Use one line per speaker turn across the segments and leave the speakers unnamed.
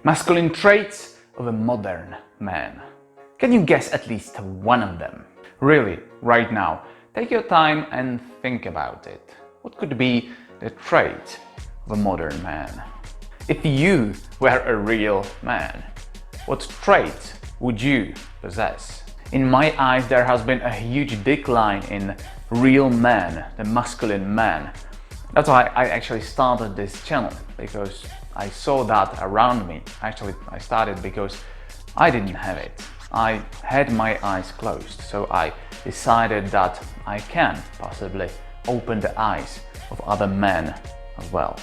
Masculine traits of a modern man. Can you guess at least one of them? Really, right now, take your time and think about it. What could be the trait of a modern man? If you were a real man, what trait would you possess? In my eyes, there has been a huge decline in real men, the masculine man. That's why I actually started this channel, because I saw that around me. Actually, I started because I didn't have it. I had my eyes closed, so I decided that I can possibly open the eyes of other men as well.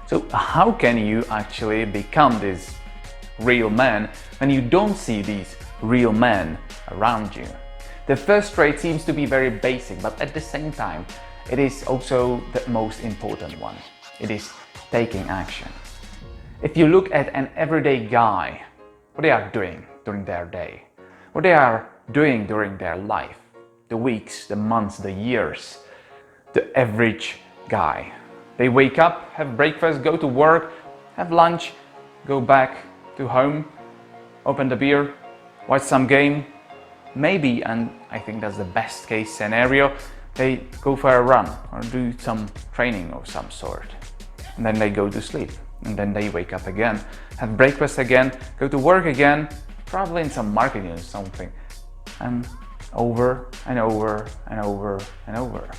So how can you actually become this real man when you don't see these real men around you? The first trait seems to be very basic, but at the same time, it is also the most important one. It is taking action. If you look at an everyday guy, what they are doing during their day, what they are doing during their life, the weeks, the months, the years, the average guy. They wake up, have breakfast, go to work, have lunch, go back to home, open the beer, watch some game, maybe, and I think that's the best case scenario, they go for a run or do some training of some sort. And then they go to sleep. And then they wake up again, have breakfast again, go to work again, travel in some marketing or something. And over and over and over and over.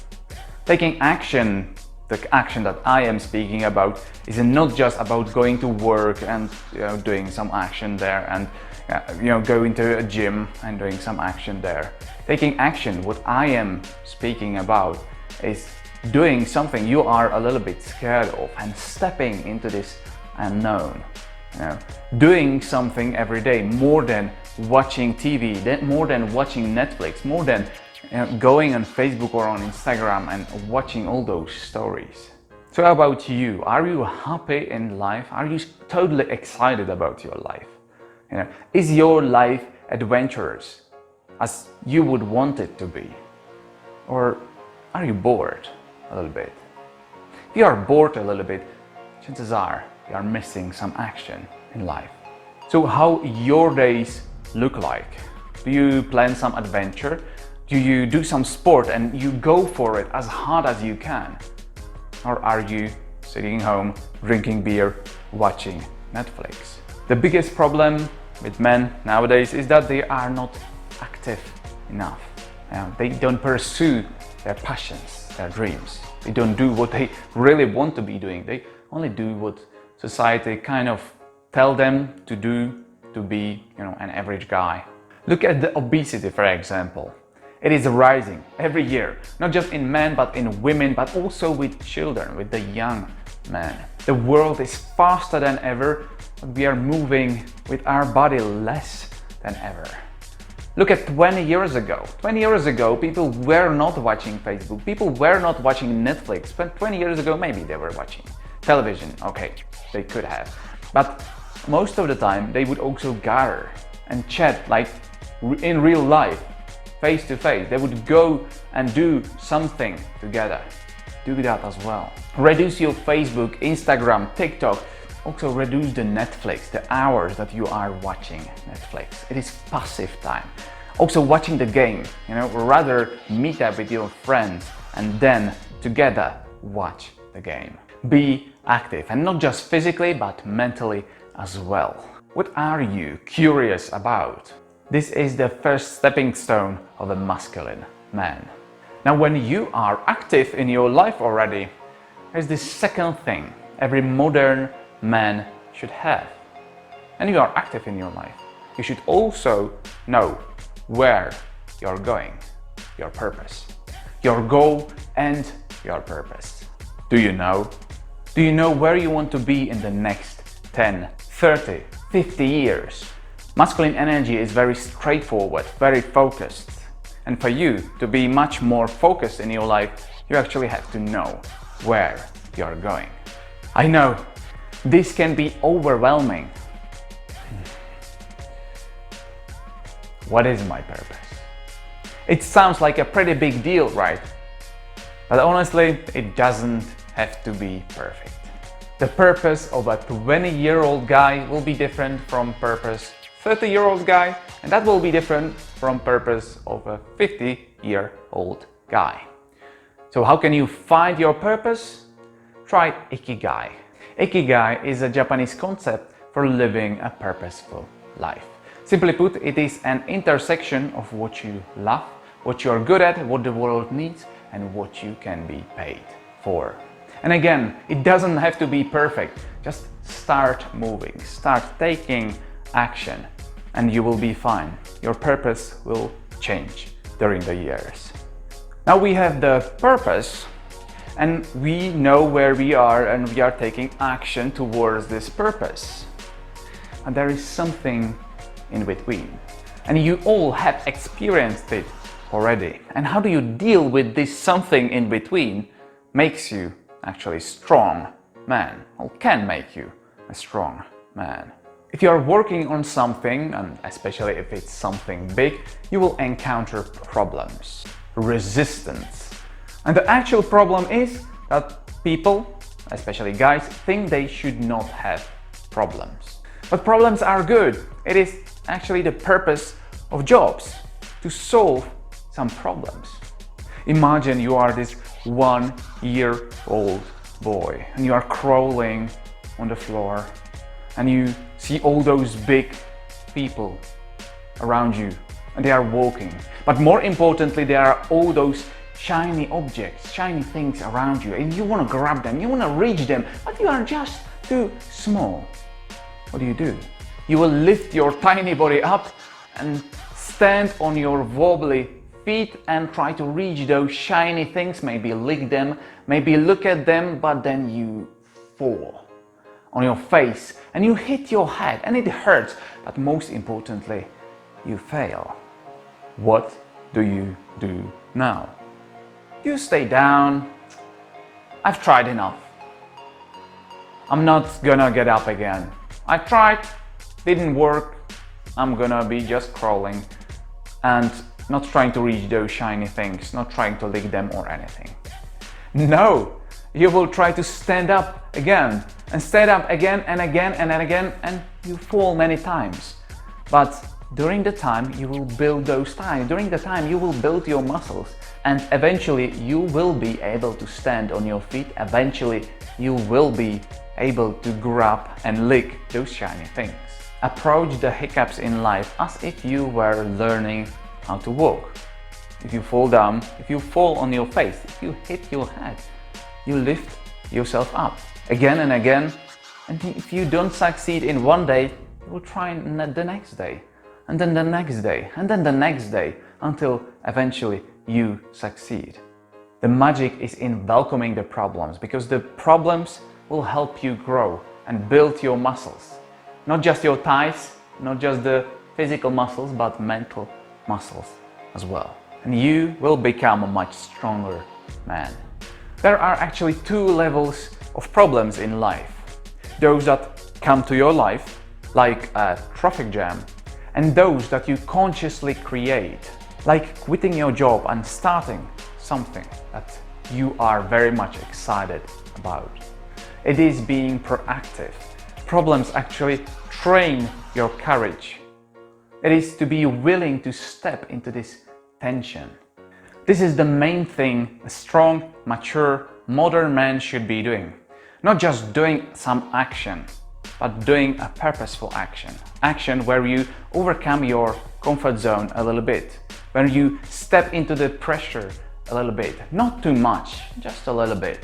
Taking action, the action that I am speaking about, is not just about going to work and doing some action there and going to a gym and doing some action there. Taking action, what I am speaking about, is doing something you are a little bit scared of and stepping into this unknown. Doing something every day, more than watching TV, more than watching Netflix, more than going on Facebook or on Instagram and watching all those stories. So how about you? Are you happy in life? Are you totally excited about your life? Is your life adventurous as you would want it to be? Or are you bored a little bit? If you are bored a little bit, chances are you are missing some action in life. So how your days look like? Do you plan some adventure? Do you do some sport and you go for it as hard as you can? Or are you sitting home, drinking beer, watching Netflix? The biggest problem with men nowadays is that they are not active enough. They don't pursue their passions, their dreams. They don't do what they really want to be doing. They only do what society kind of tell them to do to be, an average guy. Look at the obesity, for example. It is rising every year, not just in men, but in women, but also with children, with the young men. The world is faster than ever, but we are moving with our body less than ever. Look at 20 years ago. 20 years ago, people were not watching Facebook. People were not watching Netflix. But 20 years ago, maybe they were watching television. Okay, they could have. But most of the time, they would also gather and chat like in real life, face to face. They would go and do something together. Do that as well. Reduce your Facebook, Instagram, TikTok. Also reduce the Netflix, the hours that you are watching Netflix. It is passive time. Also watching the game, rather meet up with your friends and then together watch the game. Be active, and not just physically but mentally as well. What are you curious about? This is the first stepping stone of a masculine man. Now when you are active in your life already, there's this second thing every modern man should have. And you are active in your life. You should also know where you're going, your purpose, your goal and your purpose. Do you know? Do you know where you want to be in the next 10, 30, 50 years? Masculine energy is very straightforward, very focused. And for you to be much more focused in your life, you actually have to know where you're going. I know this can be overwhelming. What is my purpose? It sounds like a pretty big deal, right? But honestly, it doesn't have to be perfect. The purpose of a 20-year-old guy will be different from purpose 30-year-old guy, and that will be different from purpose of a 50-year-old guy. So how can you find your purpose? Try Ikigai. Ikigai is a Japanese concept for living a purposeful life. Simply put, it is an intersection of what you love, what you are good at, what the world needs, and what you can be paid for. And again, it doesn't have to be perfect. Just start moving, start taking action, and you will be fine. Your purpose will change during the years. Now we have the purpose, and we know where we are, and we are taking action towards this purpose. And there is something in between. And you all have experienced it already. And how do you deal with this something in between makes you actually strong man, or can make you a strong man. If you are working on something, and especially if it's something big, you will encounter problems, resistance. And the actual problem is that people, especially guys, think they should not have problems. But problems are good. It is actually the purpose of jobs, to solve some problems. Imagine you are this 1-year-old boy and you are crawling on the floor and you see all those big people around you and they are walking. But more importantly, there are all those shiny objects, shiny things around you, and you want to grab them, you want to reach them, but you are just too small. What do? You will lift your tiny body up and stand on your wobbly feet and try to reach those shiny things, maybe lick them, maybe look at them, but then you fall on your face and you hit your head and it hurts, but most importantly, you fail. What do you do now? You stay down. I've tried enough. I'm not gonna get up again. I tried, didn't work. I'm gonna be just crawling and not trying to reach those shiny things, not trying to lick them or anything. No, you will try to stand up again and stand up again and again and again, and you fall many times. But during the time you will build those time. During the time you will build your muscles, and eventually you will be able to stand on your feet. Eventually you will be able to grab and lick those shiny things. Approach the hiccups in life as if you were learning how to walk. If you fall down, if you fall on your face, if you hit your head, you lift yourself up again and again. And if you don't succeed in one day, you will try the next day, and then the next day, and then the next day, until eventually you succeed. The magic is in welcoming the problems, because the problems will help you grow and build your muscles. Not just your thighs, not just the physical muscles, but mental muscles as well. And you will become a much stronger man. There are actually two levels of problems in life. Those that come to your life, like a traffic jam, and those that you consciously create, like quitting your job and starting something that you are very much excited about. It is being proactive. Problems actually train your courage. It is to be willing to step into this tension. This is the main thing a strong, mature, modern man should be doing. Not just doing some action, but doing a purposeful action. Action where you overcome your comfort zone a little bit, where you step into the pressure a little bit, not too much, just a little bit.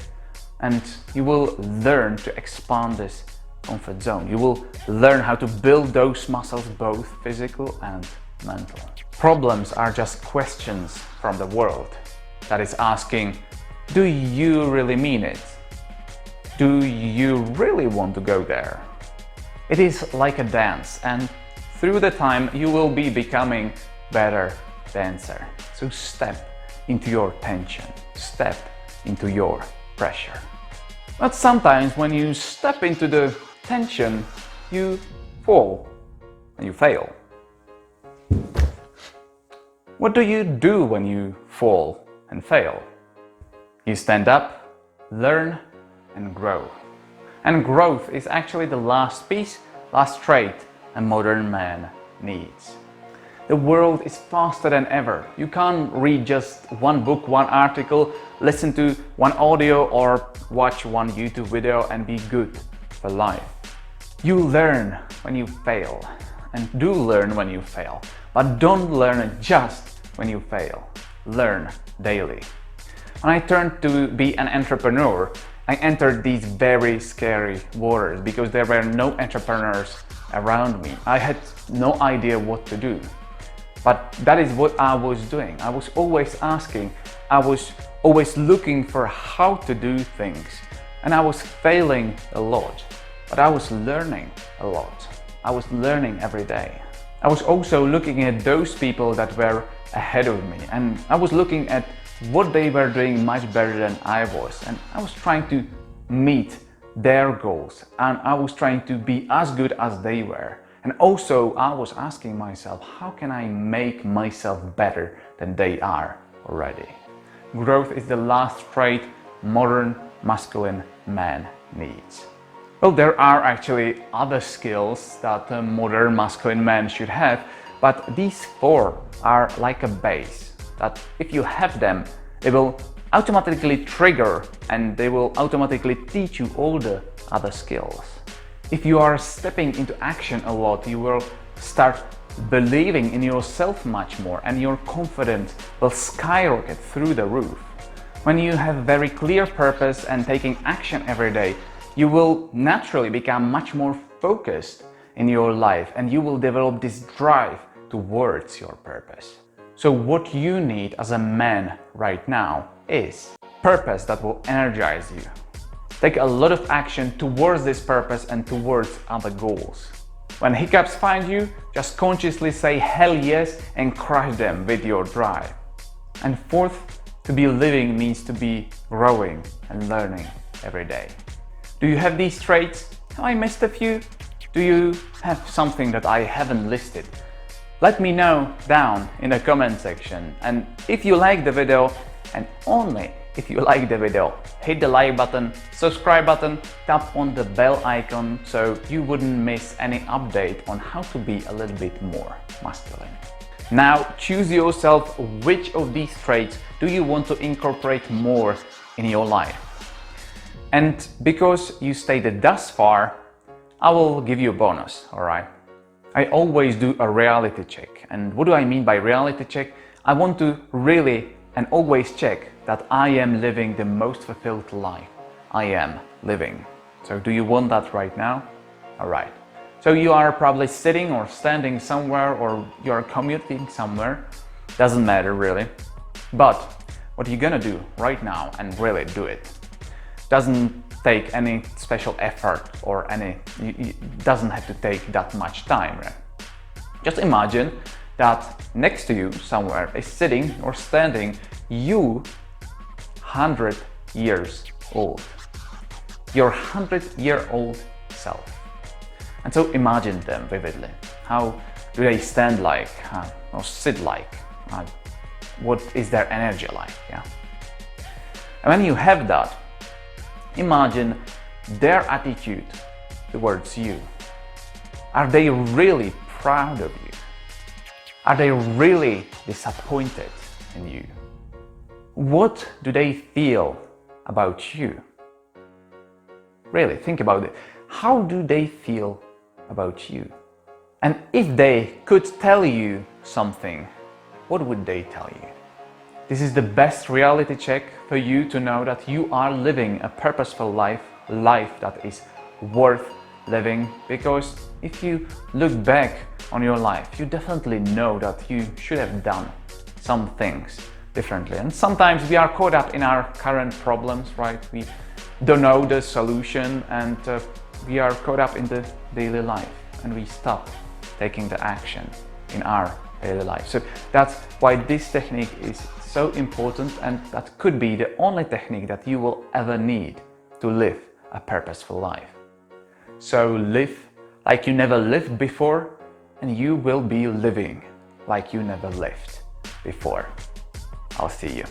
And you will learn to expand this comfort zone. You will learn how to build those muscles, both physical and mental. Problems are just questions from the world that is asking, do you really mean it? Do you really want to go there? It is like a dance, and through the time you will be becoming better dancer. So step into your tension, step into your pressure. But sometimes when you step into the tension, you fall and you fail. What do you do when you fall and fail? You stand up, learn and grow. And growth is actually the last piece, last trait a modern man needs. The world is faster than ever. You can't read just one book, one article, listen to one audio or watch one YouTube video and be good for life. You learn when you fail, and do learn when you fail, but don't learn just when you fail. Learn daily. When I turned to be an entrepreneur, I entered these very scary waters because there were no entrepreneurs around me. I had no idea what to do. But that is what I was doing. I was always asking, I was always looking for how to do things. And I was failing a lot, but I was learning a lot. I was learning every day. I was also looking at those people that were ahead of me, and I was looking at what they were doing much better than I was, and I was trying to meet their goals, and I was trying to be as good as they were. And also I was asking myself, how can I make myself better than they are already? Growth is the last trait modern masculine man needs. Well, there are actually other skills that a modern masculine man should have, but these four are like a base that if you have them, they will automatically trigger and they will automatically teach you all the other skills. If you are stepping into action a lot, you will start believing in yourself much more and your confidence will skyrocket through the roof. When you have very clear purpose and taking action every day, you will naturally become much more focused in your life and you will develop this drive towards your purpose. So what you need as a man right now is purpose that will energize you. Take a lot of action towards this purpose and towards other goals. When hiccups find you, just consciously say hell yes and crush them with your drive. And fourth, to be living means to be growing and learning every day. Do you have these traits? Have I missed a few? Do you have something that I haven't listed? Let me know down in the comment section. And if you like the video, and only if you like the video, hit the like button, subscribe button, tap on the bell icon so you wouldn't miss any update on how to be a little bit more masculine. Now choose yourself which of these traits do you want to incorporate more in your life. And because you stayed thus far, I will give you a bonus, alright? I always do a reality check. And what do I mean by reality check? I want to really and always check that I am living the most fulfilled life I am living. So do you want that right now? Alright. So you are probably sitting or standing somewhere or you are commuting somewhere. Doesn't matter really. But what you're gonna do right now and really do it doesn't take any special effort or it doesn't have to take that much time. Right? Just imagine that next to you somewhere is sitting or standing you 100 years old. Your 100-year-old self. And so imagine them vividly. How do they stand like or sit like? What is their energy like? Yeah. And when you have that, imagine their attitude towards you. Are they really proud of you? Are they really disappointed in you? What do they feel about you? Really, think about it. How do they feel about you? And if they could tell you something, what would they tell you? This is the best reality check for you to know that you are living a purposeful life that is worth living. Because if you look back on your life, you definitely know that you should have done some things differently. And sometimes we are caught up in our current problems, right? We don't know the solution and we are caught up in the daily life and we stop taking the action in our daily life. So that's why this technique is so important, and that could be the only technique that you will ever need to live a purposeful life. So live like you never lived before, and you will be living like you never lived before. I'll see you.